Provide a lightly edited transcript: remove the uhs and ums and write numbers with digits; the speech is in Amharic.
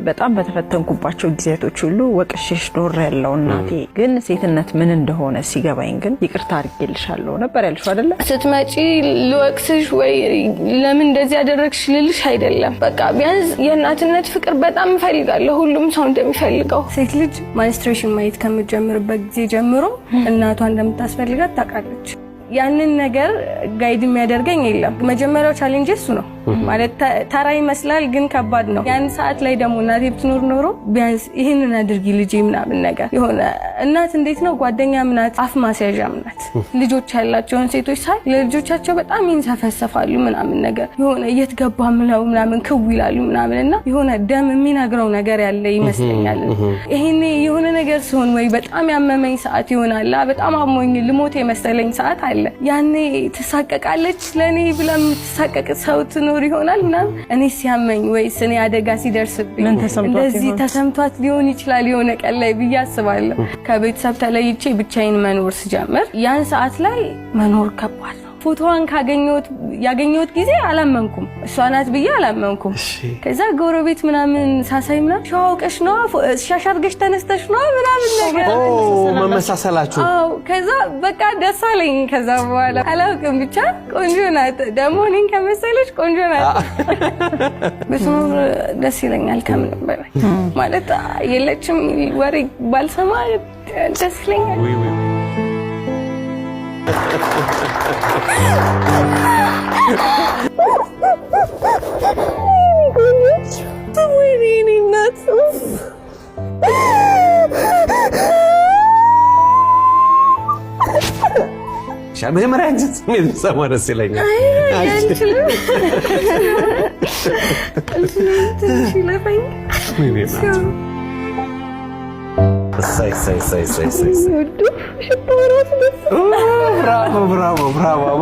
በጣም በተፈተንኩባቸው ጊዜያቶች ሁሉ ወቅሽሽ ዶር ያለው እናቴ ግን ሴትነት ምን እንደሆነ ሲገባኝ ግን ይቅርታ አድርጌልሻለሁ ነበር ያልሽው አይደለ? ስትመጪ ልወቅስሽ ወይ ለምን እንደዚህ ያደረግሽ ልልሽ አይደለም። በቃ ቢያንስ የእናትነት ፍቅር በጣም እፈልጋለሁ፣ ሁሉም ሰው እንደሚፈልገው። ሴት ልጅ ማንስትሬሽን ማየት ከምትጀምርበት ጊዜ ጀምሮ እናቷ እንደምታስፈልጋት ታውቃለች። ያንን ነገር ጋይድ የሚያደርገኝ የለም። መጀመሪያው ቻሌንጅ እሱ ነው ማለት ተራ ይመስላል ግን ከባድ ነው። ያን ሰዓት ላይ ደግሞ እናቴ ብትኖር ኖሮ ቢያንስ ይሄንን አድርጊ ልጄ ምናምን ነገር የሆነ እናት እንዴት ነው ጓደኛ ምናት አፍ ማስያዣ ምናት ልጆች ያላቸውን ሴቶች ሳይ ለልጆቻቸው በጣም ይንሰፈሰፋሉ ምናምን ነገር የሆነ እየተገባ ምናምን ክው ይላሉ ምናምንና የሆነ ደም የሚነግረው ነገር ያለ ይመስለኛል። ይሄኔ የሆነ ነገር ሲሆን ወይ በጣም ያመመኝ ሰዓት ይሆናል በጣም አሞኝ ልሞት የመሰለኝ ሰዓት አለ ያኔ ተሳቀቃለች ለኔ ብላ የምትሳቀቅ ሰው ትኖር ይሆናል ምናምን እኔ ሲያመኝ ወይስ እኔ አደጋ ሲደርስብኝ እንደዚህ ተሰምቷት ሊሆን ይችላል የሆነ ቀን ላይ ብዬ አስባለሁ። ከቤተሰብ ተለይቼ ብቻዬን መኖር ስጀምር ያን ሰዓት ላይ መኖር ከባድ ነው። ፎቶዋን ያገኘሁት ጊዜ አላመንኩም፣ እሷ ናት ብዬ አላመንኩም። ከዛ ጎረቤት ምናምን ሳሳይ ምናምን ሻውቀሽ ነው ሻሻርገሽ ተነስተሽ ነው ምናምን ነገር መመሳሰላችሁ። አዎ ከዛ በቃ ደስ አለኝ። ከዛ በኋላ አላውቅም ብቻ ቆንጆ ናት፣ ደግሞ እኔን ከመሰለች ቆንጆ ናት። ብትኖር ደስ ይለኛል ከምንም በላይ ማለት የለችም ወሬ ባልሰማ ደስ ይለኛል። መጀመሪያ አንቺ ስሜት ሰማ ደስ ይለኛል። Sai. Bravo.